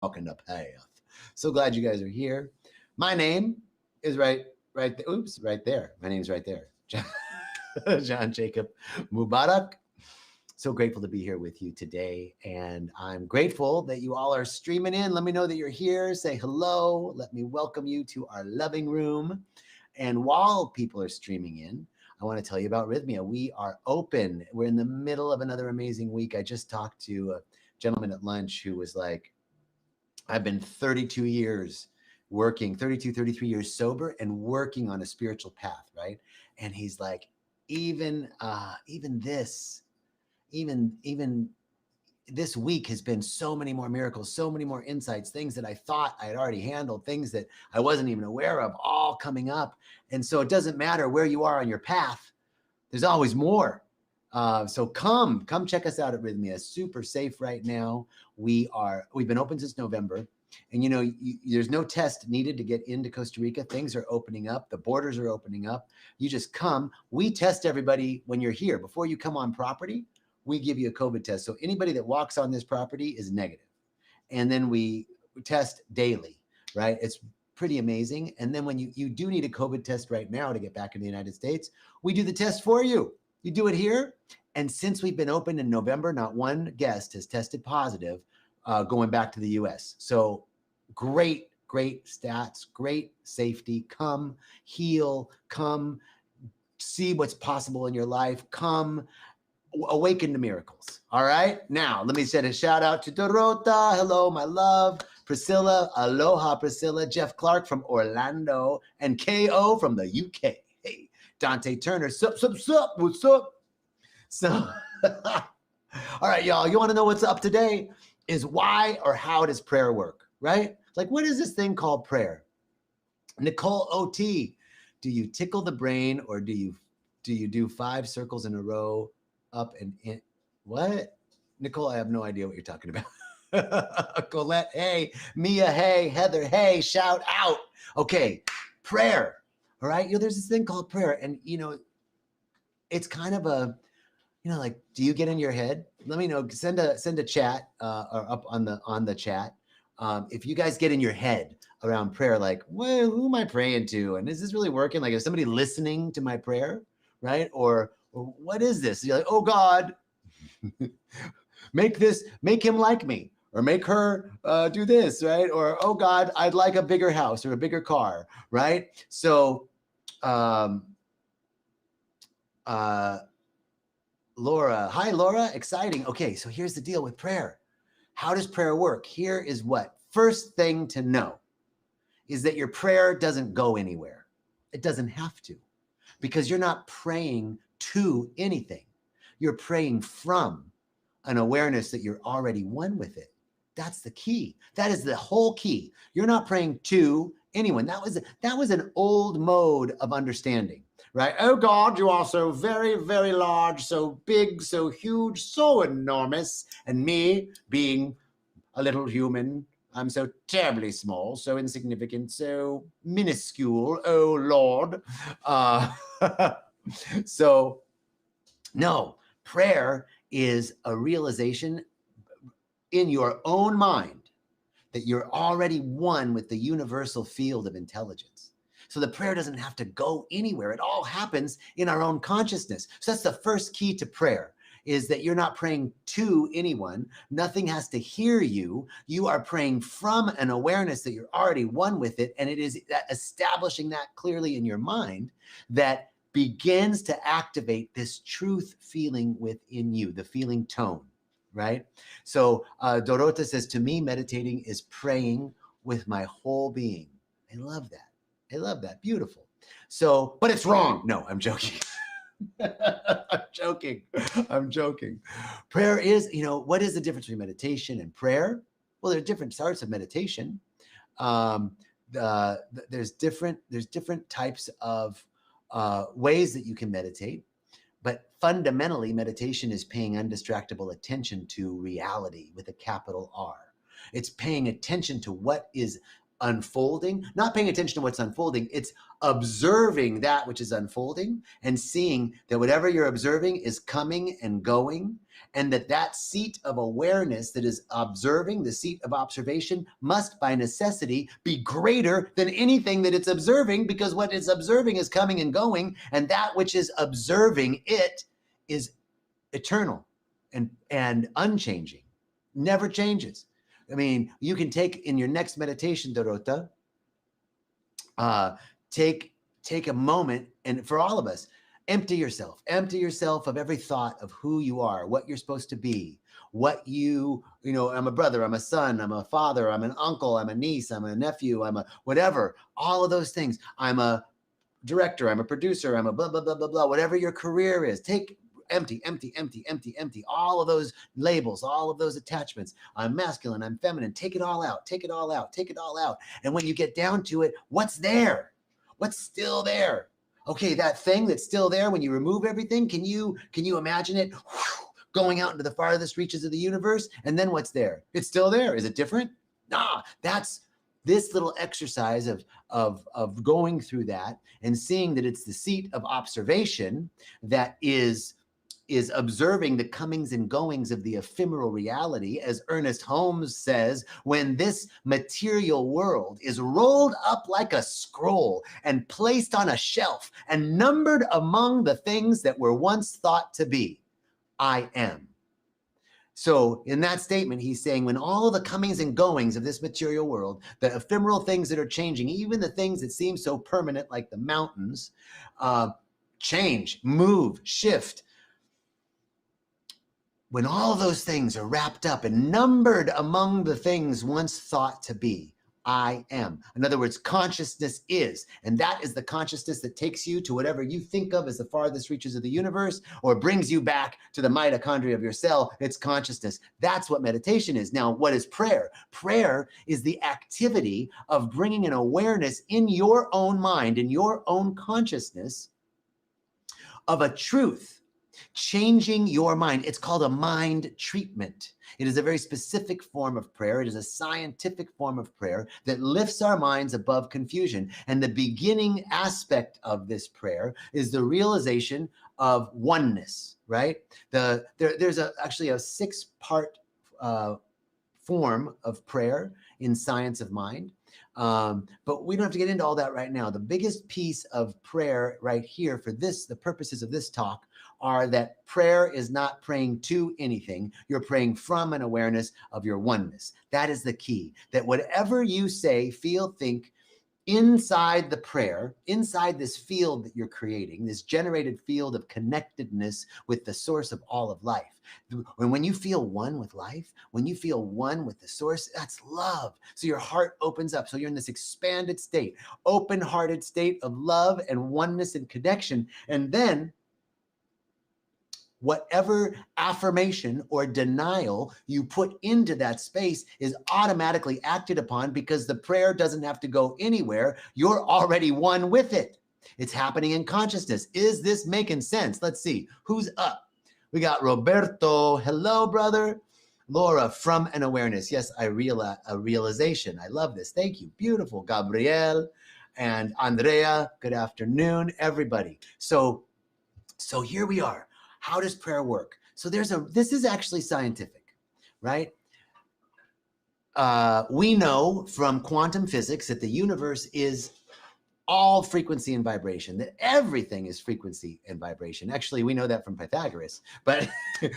walking the path. So glad you guys are here. My name is right there. Oops, right there. My name's right there. John Jacob Mubarak. So grateful to be here with you today. And I'm grateful that you all are streaming in. Let me know that you're here. Say hello. Let me welcome you to our loving room. And while people are streaming in, I want to tell you about Rhythmia. We are open. We're in the middle of another amazing week. I just talked to a gentleman at lunch who was like, I've been 32 years working, 32, 33 years sober and working on a spiritual path, right? And he's like, even this week has been so many more miracles, so many more insights, things that I thought I had already handled, things that I wasn't even aware of, all coming up. And so it doesn't matter where you are on your path, there's always more. So come check us out at Rhythmia. Super safe right now. We've been open since November. And there's no test needed to get into Costa Rica. Things are opening up. The borders are opening up. You just come. We test everybody when you're here. Before you come on property, we give you a COVID test. So anybody that walks on this property is negative. And then we test daily, right? It's pretty amazing. And then when you do need a COVID test right now to get back in the United States, we do the test for you. You do it here. And since we've been open in November, not one guest has tested positive going back to the US. So great stats, great safety. Come heal, come see what's possible in your life. Come awaken to miracles. All right. Now, let me send a shout out to Dorota. Hello, my love. Priscilla. Aloha, Priscilla. Jeff Clark from Orlando. And KO from the UK. Hey, Dante Turner. Sup. What's up? So, all right, y'all. You want to know what's up today? Is why or how does prayer work, right? Like, what is this thing called prayer? Nicole OT. Do you tickle the brain or do you do 5 circles in a row? Up and in. What? Nicole, I have no idea what you're talking about. Colette, hey. Mia, hey. Heather, hey. Shout out. Okay, prayer. All right, there's this thing called prayer, and it's kind of a, like, do you get in your head? Let me know. Send a chat or up on the chat. If you guys get in your head around prayer, like, well, who am I praying to, and is this really working? Like, is somebody listening to my prayer, right? Or what is this? You're like, oh God, make him like me, or make her do this, right? Or, oh God, I'd like a bigger house or a bigger car, right? So, Laura, hi Laura, exciting. Okay, so here's the deal with prayer. How does prayer work? Here is what first thing to know is that your prayer doesn't go anywhere. It doesn't have to, because you're not praying to anything. You're praying from an awareness that you're already one with it. That's the key. That is the whole key. You're not praying to anyone. That was an old mode of understanding, right? Oh God, you are so very, very large, so big, so huge, so enormous. And me being a little human, I'm so terribly small, so insignificant, so minuscule. Oh Lord. So, no, prayer is a realization in your own mind that you're already one with the universal field of intelligence. So the prayer doesn't have to go anywhere. It all happens in our own consciousness. So that's the first key to prayer, is that you're not praying to anyone. Nothing has to hear you. You are praying from an awareness that you're already one with it. And it is establishing that clearly in your mind that begins to activate this truth feeling within you, the feeling tone, right? So Dorota says, to me, meditating is praying with my whole being. I love that. I love that. Beautiful. So, but it's wrong. No, I'm joking. I'm joking. Prayer is, what is the difference between meditation and prayer? Well, there are different sorts of meditation. There's different types of ways that you can meditate, but fundamentally, meditation is paying undistractable attention to reality with a capital R. It's paying attention to what is unfolding, not paying attention to what's unfolding. It's observing that which is unfolding and seeing that whatever you're observing is coming and going, and that seat of awareness that is observing, the seat of observation, must by necessity be greater than anything that it's observing, because what it's observing is coming and going, and that which is observing it is eternal and unchanging, never changes. I mean, you can take in your next meditation, Dorota, take a moment, and for all of us, empty yourself of every thought of who you are, what you're supposed to be, what you know, I'm a brother, I'm a son, I'm a father, I'm an uncle, I'm a niece, I'm a nephew, I'm a whatever, all of those things. I'm a director, I'm a producer, I'm a blah, blah, blah, blah, blah, whatever your career is. Take empty all of those labels, all of those attachments. I'm masculine, I'm feminine. Take it all out. And when you get down to it, what's there? What's still there? Okay, that thing that's still there, when you remove everything, can you imagine it going out into the farthest reaches of the universe? And then what's there? It's still there. Is it different? Nah, that's this little exercise of going through that and seeing that it's the seat of observation that is observing the comings and goings of the ephemeral reality. As Ernest Holmes says, when this material world is rolled up like a scroll and placed on a shelf and numbered among the things that were once thought to be, I am. So in that statement, he's saying when all of the comings and goings of this material world, the ephemeral things that are changing, even the things that seem so permanent, like the mountains, change, move, shift, when all those things are wrapped up and numbered among the things once thought to be, I am. In other words, consciousness is, and that is the consciousness that takes you to whatever you think of as the farthest reaches of the universe, or brings you back to the mitochondria of your cell. It's consciousness. That's what meditation is. Now, what is prayer? Prayer is the activity of bringing an awareness in your own mind, in your own consciousness, of a truth, changing your mind. It's called a mind treatment. It is a very specific form of prayer. It is a scientific form of prayer that lifts our minds above confusion. And the beginning aspect of this prayer is the realization of oneness, right? There's actually a 6-part form of prayer in science of mind. But we don't have to get into all that right now. The biggest piece of prayer right here for the purposes of this talk, are that prayer is not praying to anything. You're praying from an awareness of your oneness. That is the key. That whatever you say, feel, think, inside the prayer, inside this field that you're creating, this generated field of connectedness with the source of all of life. When you feel one with life, when you feel one with the source, that's love. So your heart opens up. So you're in this expanded state, open-hearted state of love and oneness and connection. And then whatever affirmation or denial you put into that space is automatically acted upon, because the prayer doesn't have to go anywhere. You're already one with it. It's happening in consciousness. Is this making sense? Let's see. Who's up? We got Roberto. Hello, brother. Laura, from an awareness. Yes, a realization. I love this. Thank you. Beautiful. Gabrielle and Andrea. Good afternoon, everybody. So here we are. How does prayer work? So this is actually scientific, right? We know from quantum physics that the universe is all frequency and vibration, that everything is frequency and vibration. Actually, we know that from Pythagoras, but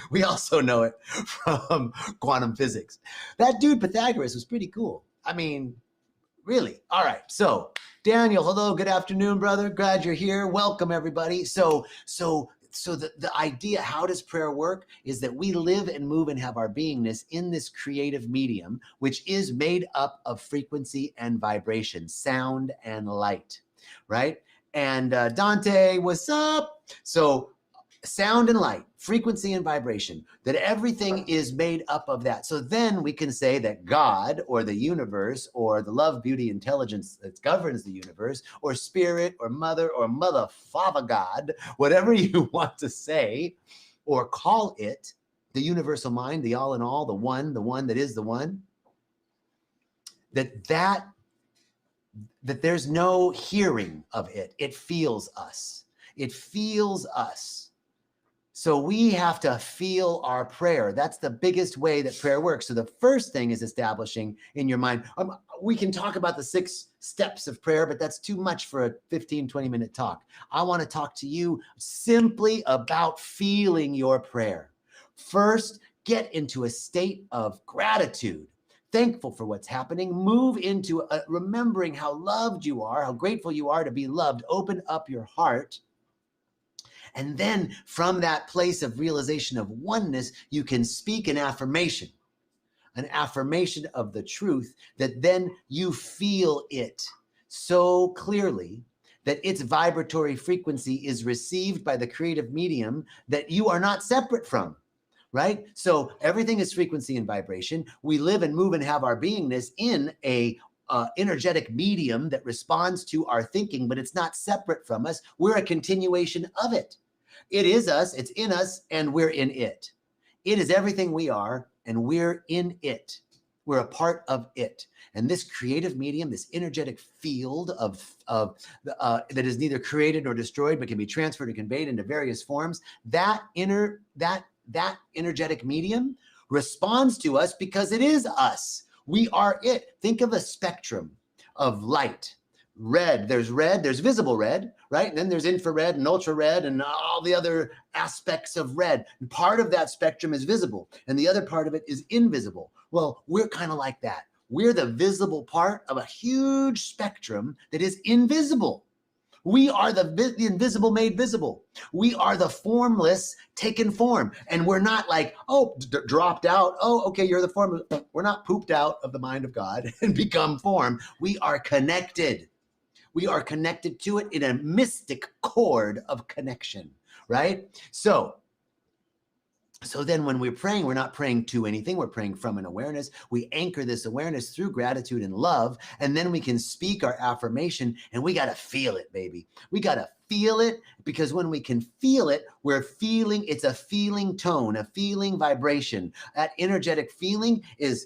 we also know it from quantum physics. That dude Pythagoras was pretty cool. I mean, really. All right. So Daniel, hello. Good afternoon, brother. Glad you're here. Welcome, everybody. So the idea, how does prayer work, is that we live and move and have our beingness in this creative medium, which is made up of frequency and vibration, sound and light, right? And Dante, what's up? So sound and light, frequency and vibration, that everything is made up of that. So then we can say that God, or the universe, or the love, beauty, intelligence that governs the universe, or spirit, or mother, father God, whatever you want to say or call it, the universal mind, the all in all, the one that is the one, that that there's no hearing of it. It feels us. It feels us. So we have to feel our prayer. That's the biggest way that prayer works. So the first thing is establishing in your mind. We can talk about the 6 steps of prayer, but that's too much for a 15, 20-minute talk. I want to talk to you simply about feeling your prayer. First, get into a state of gratitude, thankful for what's happening. Move into remembering how loved you are, how grateful you are to be loved. Open up your heart. And then from that place of realization of oneness, you can speak an affirmation of the truth that then you feel it so clearly that its vibratory frequency is received by the creative medium that you are not separate from, right? So everything is frequency and vibration. We live and move and have our beingness in a energetic medium that responds to our thinking, but it's not separate from us. We're a continuation of it. It is us, it's in us, and we're in it. It is everything we are, and we're in it. We're a part of it. And this creative medium, this energetic field that is neither created nor destroyed, but can be transferred and conveyed into various forms, that energetic medium responds to us because it is us. We are it. Think of a spectrum of light. There's visible red, right? And then there's infrared and ultra red and all the other aspects of red. And part of that spectrum is visible and the other part of it is invisible. Well, we're kind of like that. We're the visible part of a huge spectrum that is invisible. We are the invisible made visible. We are the formless taken form. And we're not like, dropped out. Oh, okay, you're the formless. We're not pooped out of the mind of God and become form. We are connected. We are connected to it in a mystic cord of connection, right? So then when we're praying, we're not praying to anything. We're praying from an awareness. We anchor this awareness through gratitude and love, and then we can speak our affirmation, and we got to feel it, baby. We got to feel it, because when we can feel it, we're feeling, it's a feeling tone, a feeling vibration. That energetic feeling is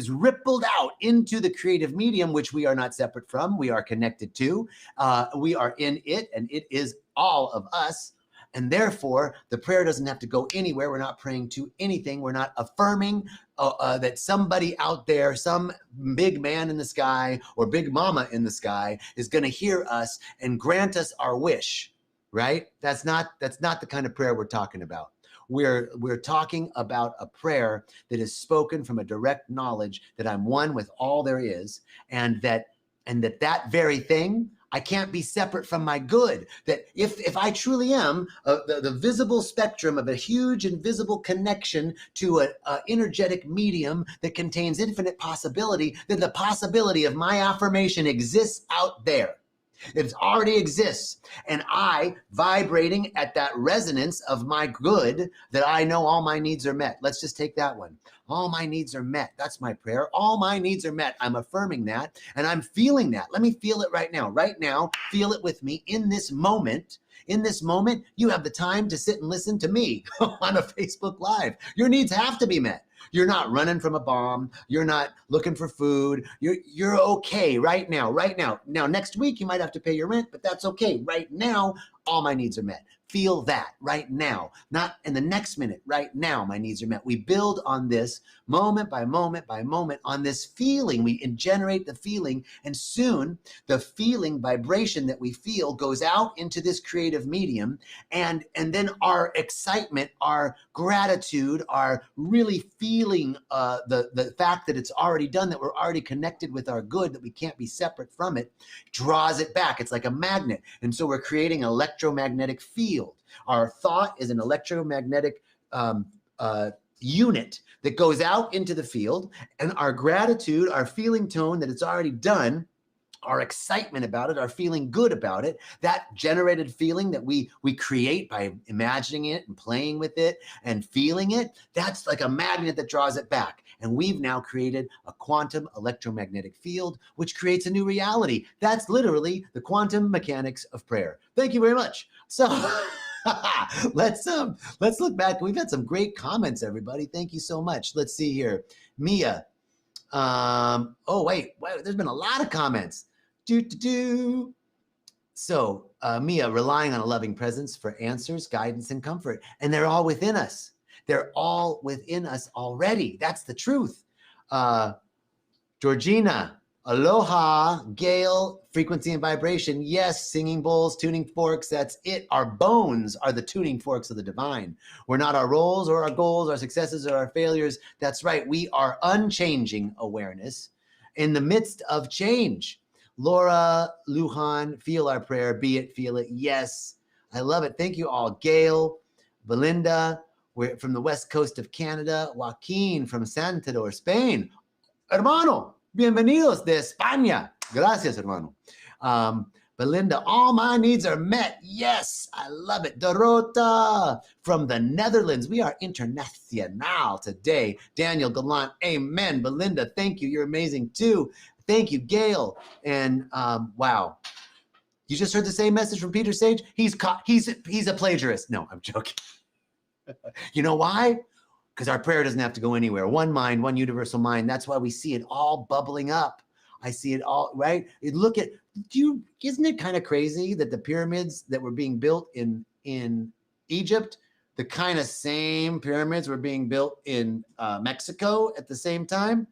rippled out into the creative medium, which we are not separate from. We are connected to. We are in it, and it is all of us. And therefore, the prayer doesn't have to go anywhere. We're not praying to anything. We're not affirming that somebody out there, some big man in the sky or big mama in the sky is going to hear us and grant us our wish, right? That's not the kind of prayer we're talking about. We're talking about a prayer that is spoken from a direct knowledge that I'm one with all there is, and that very thing, I can't be separate from my good. That if I truly am the visible spectrum of a huge invisible connection to an energetic medium that contains infinite possibility, then the possibility of my affirmation exists out there. It already exists. And I, vibrating at that resonance of my good, that I know all my needs are met. Let's just take that one. All my needs are met. That's my prayer. All my needs are met. I'm affirming that, and I'm feeling that. Let me feel it right now. Right now, feel it with me in this moment. In this moment, you have the time to sit and listen to me on a Facebook Live. Your needs have to be met. You're not running from a bomb. You're not looking for food. You're okay right now, right now. Now, next week, you might have to pay your rent, but that's okay. Right now, all my needs are met. Feel that right now, not in the next minute. Right now, my needs are met. We build on this moment by moment by moment on this feeling. We generate the feeling, and soon the feeling vibration that we feel goes out into this creative medium, and then our excitement, our gratitude, our really feeling the fact that it's already done, that we're already connected with our good, that we can't be separate from it, draws it back. It's like a magnet, and so we're creating an electromagnetic field. Our thought is an electromagnetic unit that goes out into the field, and our gratitude, our feeling tone that it's already done, our excitement about it, our feeling good about it, that generated feeling that we create by imagining it and playing with it and feeling it, that's like a magnet that draws it back. And we've now created a quantum electromagnetic field, which creates a new reality. That's literally the quantum mechanics of prayer. Thank you very much. So let's look back. We've had some great comments, everybody. Thank you so much. Let's see here. Mia, Oh, wait, there's been a lot of comments. So, Mia, relying on a loving presence for answers, guidance, and comfort. And they're all within us. They're all within us already. That's the truth. Georgina, aloha, Gail, frequency and vibration. Yes, singing bowls, tuning forks, that's it. Our bones are the tuning forks of the divine. We're not our roles or our goals, our successes or our failures. That's right. We are unchanging awareness in the midst of change. Laura Lujan, feel our prayer, be it, feel it. Yes, I love it. Thank you all. Gail, Belinda, we're from the west coast of Canada. Joaquin from Santander, Spain. Hermano, bienvenidos de España. Gracias, hermano. Belinda, all my needs are met. Yes, I love it. Dorota from the Netherlands. We are international today. Daniel Gallant, amen. Belinda, thank you. You're amazing too. Thank you, Gail. And wow. You just heard the same message from Peter Sage? He's a plagiarist. No, I'm joking. You know why? Because our prayer doesn't have to go anywhere. One mind, one universal mind. That's why we see it all bubbling up. I see it all, right? Look at, isn't it kind of crazy that the pyramids that were being built in Egypt, the kind of same pyramids were being built in Mexico at the same time?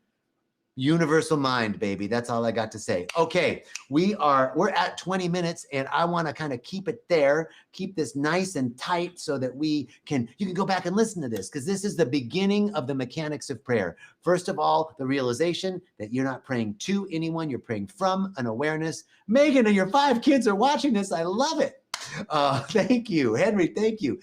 Universal mind, baby. That's all I got to say. Okay, we're at 20 minutes, and I want to kind of keep it there, keep this nice and tight so that you can go back and listen to this, because this is the beginning of the mechanics of prayer. First of all, the realization that you're not praying to anyone, you're praying from an awareness. Megan and your 5 kids are watching this. I love it. Thank you, Henry. Thank you.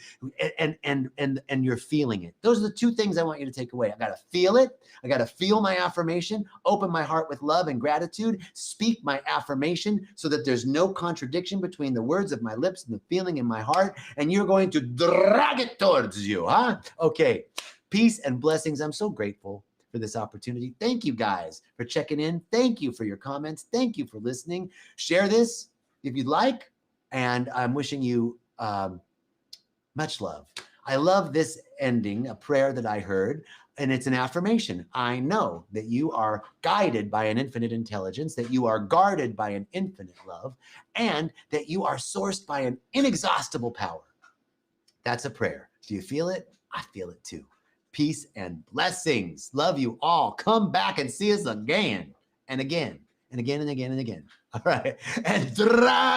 And you're feeling it. Those are the 2 things I want you to take away. I got to feel it. I got to feel my affirmation, open my heart with love and gratitude, speak my affirmation so that there's no contradiction between the words of my lips and the feeling in my heart. And you're going to drag it towards you, huh? Okay. Peace and blessings. I'm so grateful for this opportunity. Thank you guys for checking in. Thank you for your comments. Thank you for listening. Share this if you'd like. And I'm wishing you much love. I love this ending, a prayer that I heard, and it's an affirmation. I know that you are guided by an infinite intelligence, that you are guarded by an infinite love, and that you are sourced by an inexhaustible power. That's a prayer. Do you feel it? I feel it too. Peace and blessings. Love you all. Come back and see us again and again and again and again and again. All right. And